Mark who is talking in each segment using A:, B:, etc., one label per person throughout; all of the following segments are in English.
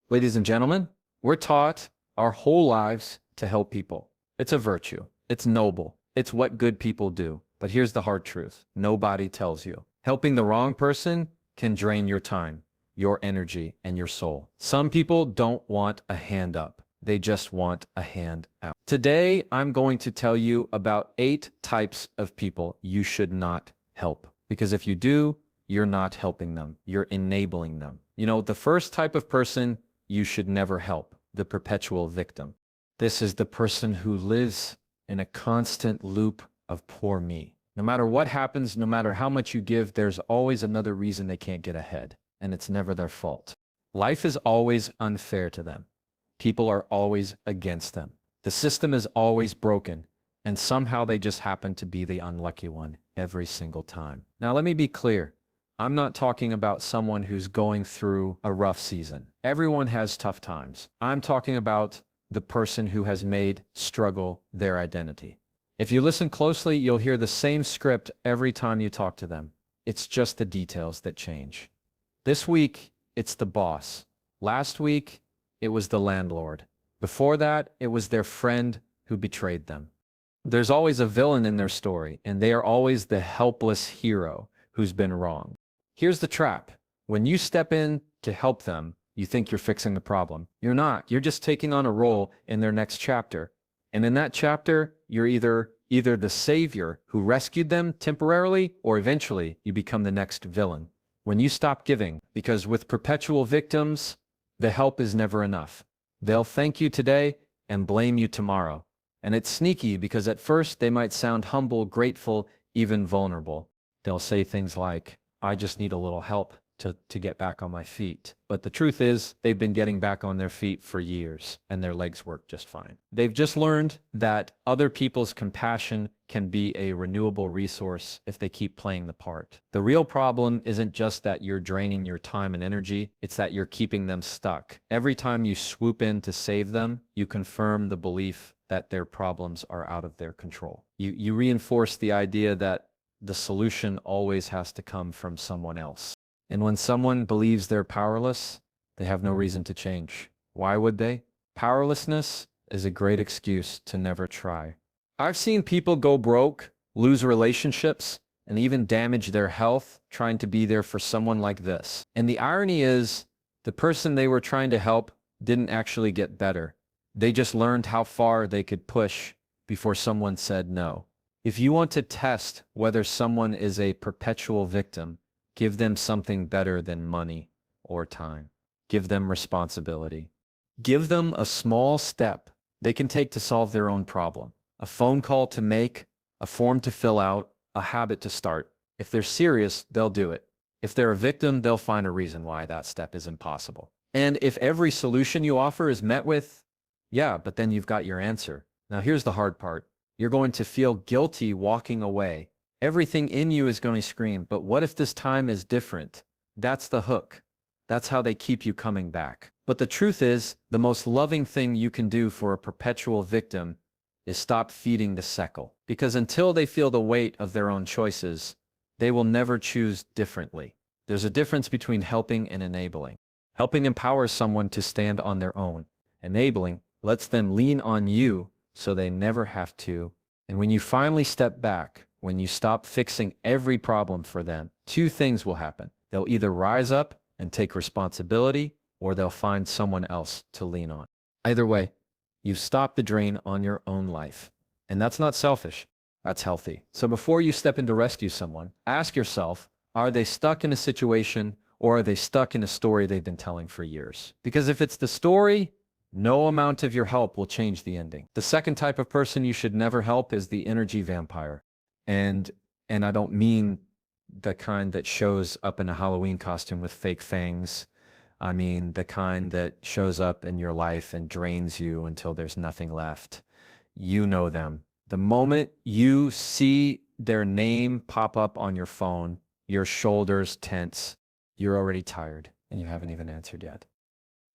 A: Ladies and gentlemen, we're taught our whole lives to help people. It's a virtue. It's noble. It's what good people do. But here's the hard truth. Nobody tells you. Helping the wrong person can drain your time, your energy, and your soul. Some people don't want a hand up. They just want a hand out. Today, I'm going to tell you about 8 types of people you should not help. Because if you do, you're not helping them. You're enabling them. You know, the first type of person you should never help, the perpetual victim. This is the person who lives in a constant loop of poor me. No matter what happens, no matter how much you give, there's always another reason they can't get ahead, and it's never their fault. Life is always unfair to them. People are always against them. The system is always broken, and somehow they just happen to be the unlucky one every single time. Now, let me be clear. I'm not talking about someone who's going through a rough season. Everyone has tough times. I'm talking about the person who has made struggle their identity. If you listen closely, you'll hear the same script every time you talk to them. It's just the details that change. This week, it's the boss. Last week, it was the landlord. Before that, it was their friend who betrayed them. There's always a villain in their story, and they are always the helpless hero who's been wronged. Here's the trap. When you step in to help them, you think you're fixing the problem. You're not. You're just taking on a role in their next chapter. And in that chapter, you're either the savior who rescued them temporarily, or eventually you become the next villain. When you stop giving, because with perpetual victims, the help is never enough. They'll thank you today and blame you tomorrow. And it's sneaky because at first they might sound humble, grateful, even vulnerable. They'll say things like, I just need a little help to get back on my feet. But the truth is, they've been getting back on their feet for years, and their legs work just fine. They've just learned that other people's compassion can be a renewable resource if they keep playing the part. The real problem isn't just that you're draining your time and energy, it's that you're keeping them stuck. Every time you swoop in to save them, you confirm the belief that their problems are out of their control. You reinforce the idea that the solution always has to come from someone else. And when someone believes they're powerless, they have no reason to change. Why would they? Powerlessness is a great excuse to never try. I've seen people go broke, lose relationships, and even damage their health trying to be there for someone like this. And the irony is, the person they were trying to help didn't actually get better. They just learned how far they could push before someone said no. If you want to test whether someone is a perpetual victim, give them something better than money or time. Give them responsibility. Give them a small step they can take to solve their own problem. A phone call to make, a form to fill out, a habit to start. If they're serious, they'll do it. If they're a victim, they'll find a reason why that step is impossible. And if every solution you offer is met with, yeah, but then you've got your answer. Now here's the hard part. You're going to feel guilty walking away. Everything in you is going to scream, but what if this time is different? That's the hook. That's how they keep you coming back. But the truth is, the most loving thing you can do for a perpetual victim is stop feeding the sickle. Because until they feel the weight of their own choices, they will never choose differently. There's a difference between helping and enabling. Helping empowers someone to stand on their own. Enabling lets them lean on you so they never have to. And when you finally step back, when you stop fixing every problem for them, 2 things will happen. They'll either rise up and take responsibility, or they'll find someone else to lean on. Either way, you've stopped the drain on your own life. And that's not selfish, that's healthy. So before you step in to rescue someone, ask yourself, are they stuck in a situation, or are they stuck in a story they've been telling for years? Because if it's the story, no amount of your help will change the ending. The second type of person you should never help is the energy vampire. And I don't mean the kind that shows up in a Halloween costume with fake fangs. I mean the kind that shows up in your life and drains you until there's nothing left. You know them. The moment you see their name pop up on your phone, your shoulders tense. You're already tired and you haven't even answered yet.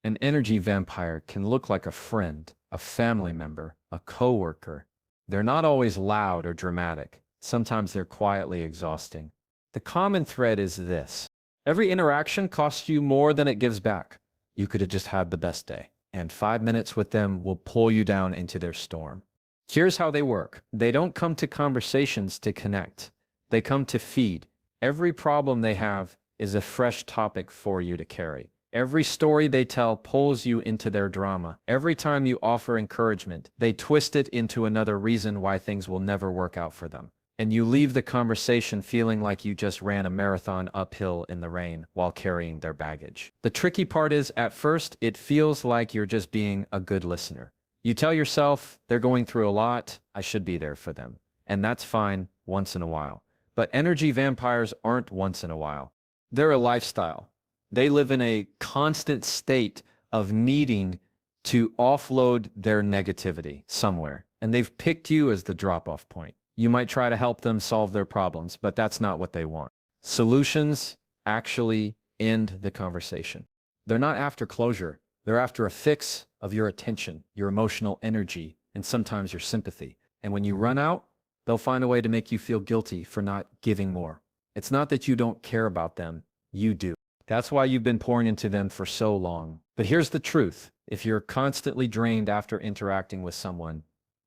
A: An energy vampire can look like a friend, a family member, a coworker. They're not always loud or dramatic. Sometimes they're quietly exhausting. The common thread is this. Every interaction costs you more than it gives back. You could have just had the best day. And 5 minutes with them will pull you down into their storm. Here's how they work. They don't come to conversations to connect. They come to feed. Every problem they have is a fresh topic for you to carry. Every story they tell pulls you into their drama. Every time you offer encouragement, they twist it into another reason why things will never work out for them. And you leave the conversation feeling like you just ran a marathon uphill in the rain while carrying their baggage. The tricky part is, at first, it feels like you're just being a good listener. You tell yourself, they're going through a lot, I should be there for them. And that's fine once in a while. But energy vampires aren't once in a while. They're a lifestyle. They live in a constant state of needing to offload their negativity somewhere. And they've picked you as the drop-off point. You might try to help them solve their problems, but that's not what they want. Solutions actually end the conversation. They're not after closure. They're after a fix of your attention, your emotional energy, and sometimes your sympathy. And when you run out, they'll find a way to make you feel guilty for not giving more. It's not that you don't care about them. You do. That's why you've been pouring into them for so long. But here's the truth. If you're constantly drained after interacting with someone,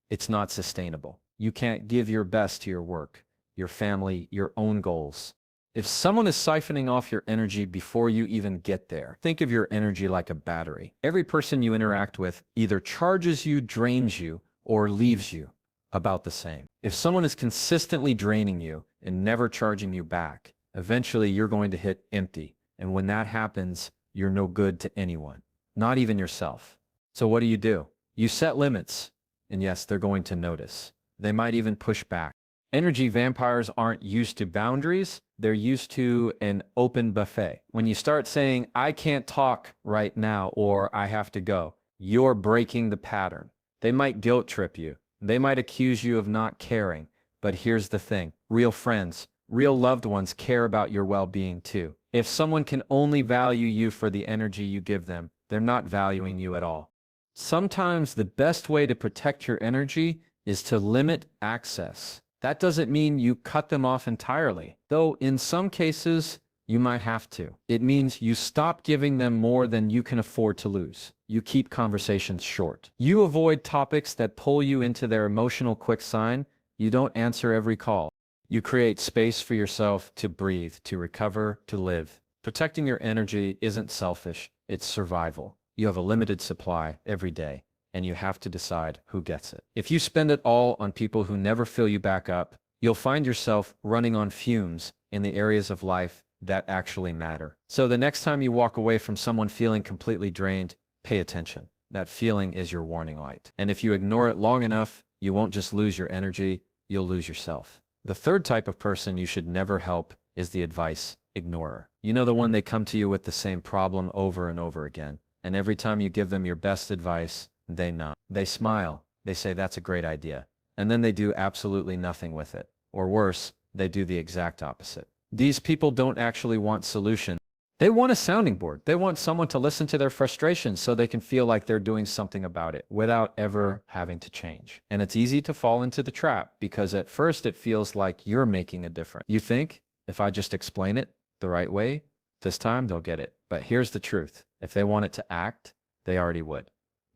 A: it's not sustainable. You can't give your best to your work, your family, your own goals. If someone is siphoning off your energy before you even get there, think of your energy like a battery. Every person you interact with either charges you, drains you, or leaves you about the same. If someone is consistently draining you and never charging you back, eventually you're going to hit empty. And when that happens, you're no good to anyone, not even yourself. So what do? You set limits. And yes, they're going to notice. They might even push back. Energy vampires aren't used to boundaries. They're used to an open buffet. When you start saying, I can't talk right now, or I have to go, you're breaking the pattern. They might guilt trip you. They might accuse you of not caring. But here's the thing. Real friends, real loved ones care about your well-being too. If someone can only value you for the energy you give them, they're not valuing you at all. Sometimes the best way to protect your energy is to limit access. That doesn't mean you cut them off entirely, though in some cases you might have to. It means you stop giving them more than you can afford to lose. You keep conversations short. You avoid topics that pull you into their emotional quicksand. You don't answer every call. You create space for yourself to breathe, to recover, to live. Protecting your energy isn't selfish, it's survival. You have a limited supply every day, and you have to decide who gets it. If you spend it all on people who never fill you back up, you'll find yourself running on fumes in the areas of life that actually matter. So the next time you walk away from someone feeling completely drained, pay attention. That feeling is your warning light. And if you ignore it long enough, you won't just lose your energy, you'll lose yourself. The third type of person you should never help is the advice ignorer. You know, the one they come to you with the same problem over and over again. And every time you give them your best advice, they nod. They smile. They say, that's a great idea. And then they do absolutely nothing with it. Or worse, they do the exact opposite. These people don't actually want solutions. They want a sounding board. They want someone to listen to their frustrations so they can feel like they're doing something about it without ever having to change. And it's easy to fall into the trap because at first it feels like you're making a difference. You think, if I just explain it the right way, this time they'll get it. But here's the truth. If they wanted to act, they already would.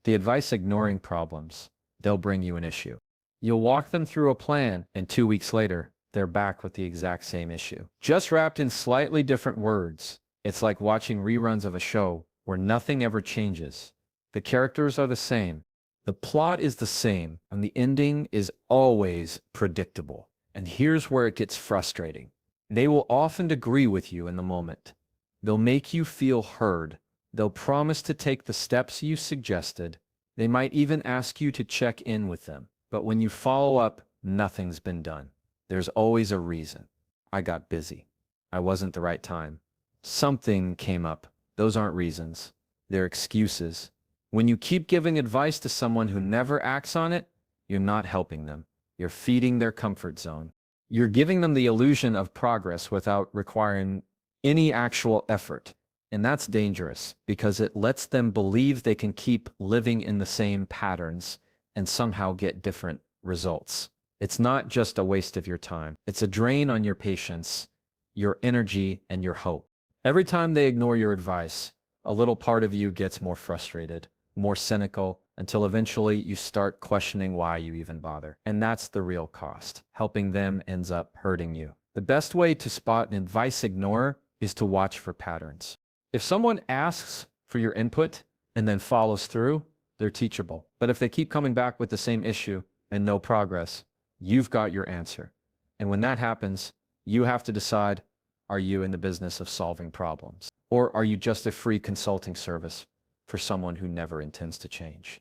A: The advice ignoring problems, they'll bring you an issue. You'll walk them through a plan, and 2 weeks later, they're back with the exact same issue. Just wrapped in slightly different words. It's like watching reruns of a show where nothing ever changes. The characters are the same. The plot is the same, and the ending is always predictable. And here's where it gets frustrating. They will often agree with you in the moment. They'll make you feel heard. They'll promise to take the steps you suggested. They might even ask you to check in with them. But when you follow up, nothing's been done. There's always a reason. I got busy. I wasn't the right time. Something came up. Those aren't reasons. They're excuses. When you keep giving advice to someone who never acts on it, you're not helping them. You're feeding their comfort zone. You're giving them the illusion of progress without requiring any actual effort. And that's dangerous because it lets them believe they can keep living in the same patterns and somehow get different results. It's not just a waste of your time. It's a drain on your patience, your energy, and your hope. Every time they ignore your advice, a little part of you gets more frustrated, more cynical, until eventually you start questioning why you even bother. And that's the real cost. Helping them ends up hurting you. The best way to spot an advice ignorer is to watch for patterns. If someone asks for your input and then follows through, they're teachable. But if they keep coming back with the same issue and no progress, you've got your answer. And when that happens, you have to decide, are you in the business of solving problems? Or are you just a free consulting service for someone who never intends to change?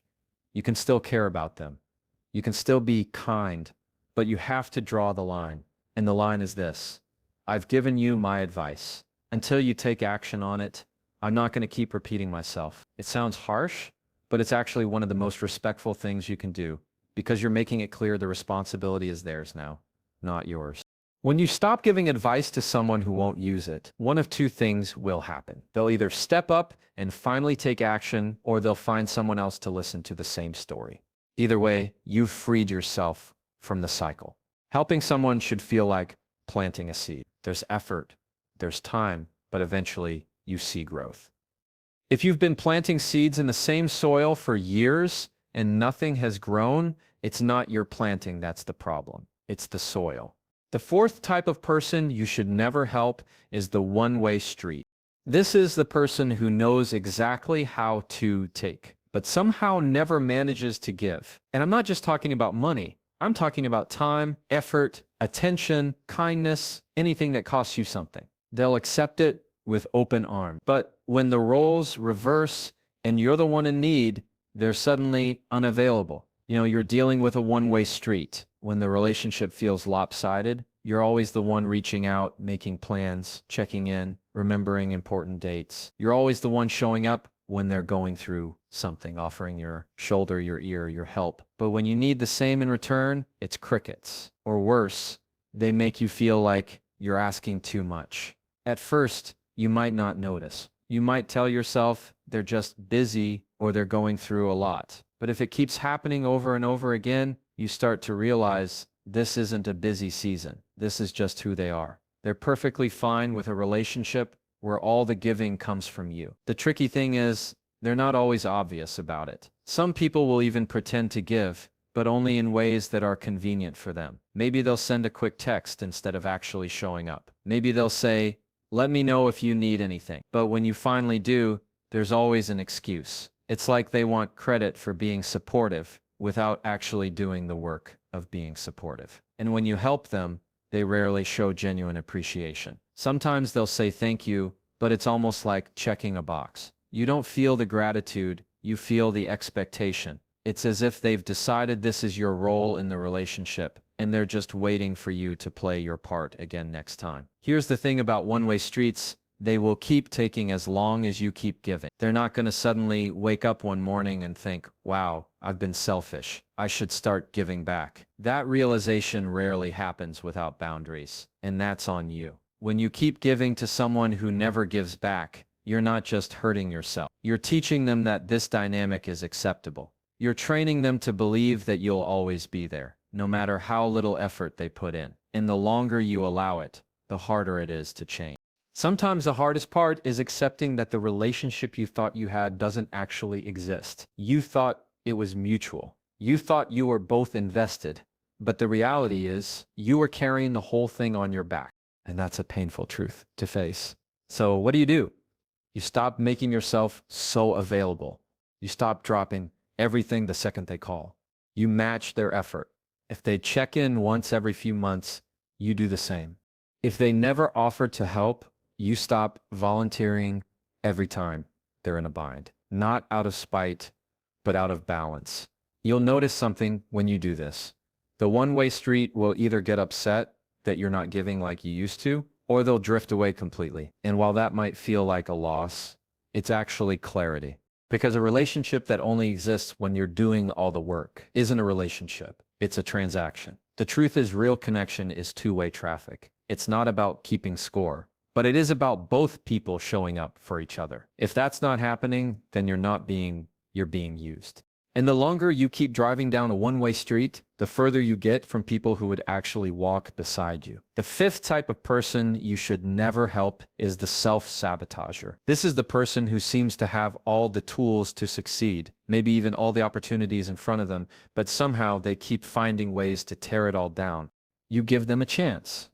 A: You can still care about them. You can still be kind, but you have to draw the line. And the line is this: I've given you my advice. Until you take action on it, I'm not going to keep repeating myself. It sounds harsh, but it's actually one of the most respectful things you can do, because you're making it clear the responsibility is theirs now, not yours. When you stop giving advice to someone who won't use it, one of two things will happen. They'll either step up and finally take action, or they'll find someone else to listen to the same story. Either way, you've freed yourself from the cycle. Helping someone should feel like planting a seed. There's effort, there's time, but eventually you see growth. If you've been planting seeds in the same soil for years and nothing has grown, it's not your planting that's the problem. It's the soil. The fourth type of person you should never help is the one-way street. This is the person who knows exactly how to take, but somehow never manages to give. And I'm not just talking about money. I'm talking about time, effort, attention, kindness, anything that costs you something. They'll accept it with open arms. But when the roles reverse and you're the one in need, they're suddenly unavailable. You're dealing with a one-way street. When the relationship feels lopsided, you're always the one reaching out, making plans, checking in, remembering important dates. You're always the one showing up when they're going through something, offering your shoulder, your ear, your help. But when you need the same in return, it's crickets. Or worse, they make you feel like you're asking too much. At first, you might not notice. You might tell yourself they're just busy or they're going through a lot. But if it keeps happening over and over again, you start to realize this isn't a busy season. This is just who they are. They're perfectly fine with a relationship where all the giving comes from you. The tricky thing is, they're not always obvious about it. Some people will even pretend to give, but only in ways that are convenient for them. Maybe they'll send a quick text instead of actually showing up. Maybe they'll say, "Let me know if you need anything." But when you finally do, there's always an excuse. It's like they want credit for being supportive without actually doing the work of being supportive. And when you help them, they rarely show genuine appreciation. Sometimes they'll say thank you, but it's almost like checking a box. You don't feel the gratitude, you feel the expectation. It's as if they've decided this is your role in the relationship, and they're just waiting for you to play your part again next time. Here's the thing about one-way streets: they will keep taking as long as you keep giving. They're not going to suddenly wake up one morning and think, wow, I've been selfish. I should start giving back. That realization rarely happens without boundaries, and that's on you. When you keep giving to someone who never gives back, you're not just hurting yourself. You're teaching them that this dynamic is acceptable. You're training them to believe that you'll always be there, no matter how little effort they put in. And the longer you allow it, the harder it is to change. Sometimes the hardest part is accepting that the relationship you thought you had doesn't actually exist. You thought it was mutual. You thought you were both invested. But the reality is, you were carrying the whole thing on your back. And that's a painful truth to face. So what do? You stop making yourself so available. You stop dropping everything the second they call. You match their effort. If they check in once every few months, you do the same. If they never offer to help, you stop volunteering every time they're in a bind. Not out of spite, but out of balance. You'll notice something when you do this. The one-way street will either get upset that you're not giving like you used to, or they'll drift away completely. And while that might feel like a loss, it's actually clarity. Because a relationship that only exists when you're doing all the work isn't a relationship. It's a transaction. The truth is, real connection is two-way traffic. It's not about keeping score, but it is about both people showing up for each other. If that's not happening, then you're being used. And the longer you keep driving down a one-way street, the further you get from people who would actually walk beside you. The fifth type of person you should never help is the self-sabotager. This is the person who seems to have all the tools to succeed, maybe even all the opportunities in front of them, but somehow they keep finding ways to tear it all down. You give them a chance,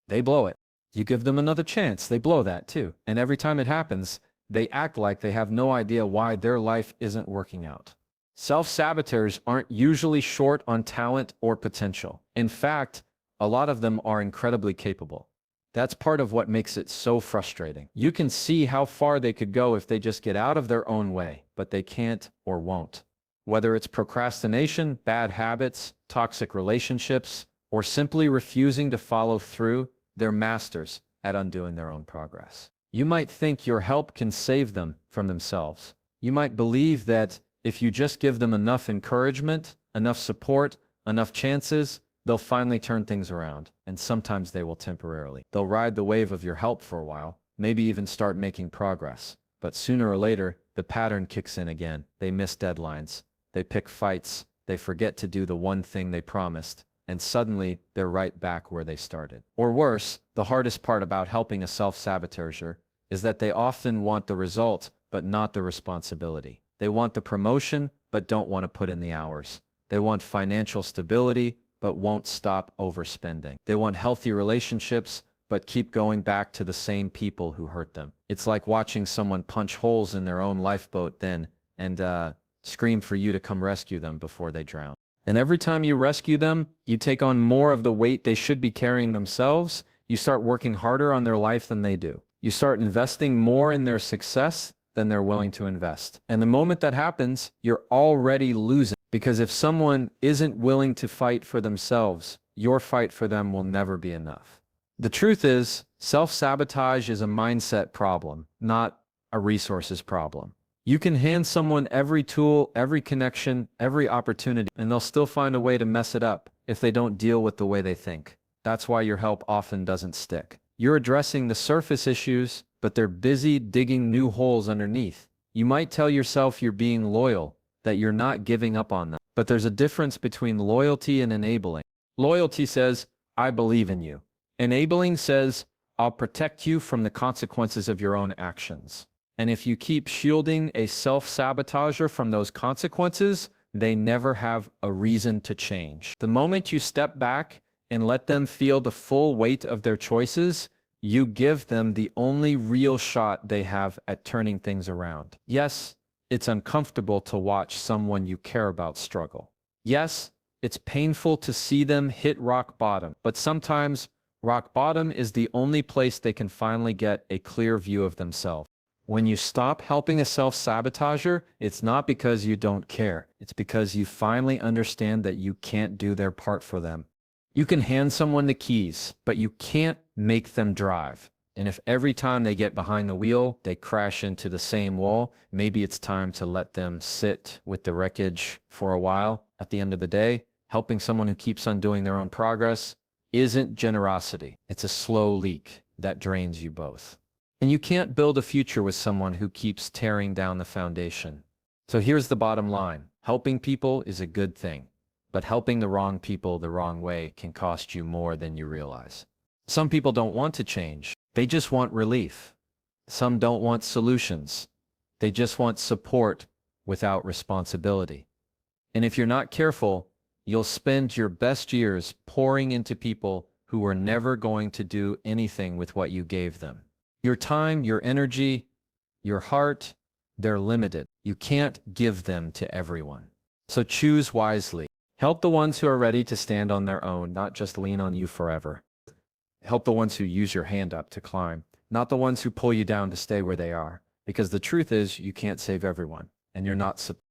A: they blow it. You give them another chance, they blow that too. And every time it happens, they act like they have no idea why their life isn't working out. Self-saboteurs aren't usually short on talent or potential. In fact, a lot of them are incredibly capable. That's part of what makes it so frustrating. You can see how far they could go if they just get out of their own way, but they can't or won't. Whether it's procrastination, bad habits, toxic relationships, or simply refusing to follow through, they're masters at undoing their own progress. You might think your help can save them from themselves. You might believe that if you just give them enough encouragement, enough support, enough chances, they'll finally turn things around. And sometimes they will temporarily. They'll ride the wave of your help for a while, maybe even start making progress. But sooner or later, the pattern kicks in again. They miss deadlines. They pick fights. They forget to do the one thing they promised. And suddenly, they're right back where they started. Or worse, the hardest part about helping a self-sabotager is that they often want the result, but not the responsibility. They want the promotion, but don't want to put in the hours. They want financial stability, but won't stop overspending. They want healthy relationships, but keep going back to the same people who hurt them. It's like watching someone punch holes in their own lifeboat then and scream for you to come rescue them before they drown. And every time you rescue them, you take on more of the weight they should be carrying themselves. You start working harder on their life than they do. You start investing more in their success than they're willing to invest. And the moment that happens, you're already losing. Because if someone isn't willing to fight for themselves, your fight for them will never be enough. The truth is, self-sabotage is a mindset problem, not a resources problem. You can hand someone every tool, every connection, every opportunity, and they'll still find a way to mess it up if they don't deal with the way they think. That's why your help often doesn't stick. You're addressing the surface issues, but they're busy digging new holes underneath. You might tell yourself you're being loyal, that you're not giving up on them. But there's a difference between loyalty and enabling. Loyalty says, I believe in you. Enabling says, I'll protect you from the consequences of your own actions. And if you keep shielding a self-sabotager from those consequences, they never have a reason to change. The moment you step back and let them feel the full weight of their choices, you give them the only real shot they have at turning things around. Yes, it's uncomfortable to watch someone you care about struggle. Yes, it's painful to see them hit rock bottom, but sometimes rock bottom is the only place they can finally get a clear view of themselves. When you stop helping a self-sabotager, it's not because you don't care. It's because you finally understand that you can't do their part for them. You can hand someone the keys, but you can't make them drive. And if every time they get behind the wheel, they crash into the same wall, maybe it's time to let them sit with the wreckage for a while. At the end of the day, helping someone who keeps on doing their own progress isn't generosity. It's a slow leak that drains you both. And you can't build a future with someone who keeps tearing down the foundation. So here's the bottom line. Helping people is a good thing. But helping the wrong people the wrong way can cost you more than you realize. Some people don't want to change. They just want relief. Some don't want solutions. They just want support without responsibility. And if you're not careful, you'll spend your best years pouring into people who are never going to do anything with what you gave them. Your time, your energy, your heart, they're limited. You can't give them to everyone. So choose wisely. Help the ones who are ready to stand on their own, not just lean on you forever. Help the ones who use your hand up to climb, not the ones who pull you down to stay where they are. Because the truth is, you can't save everyone, and you're not supposed to.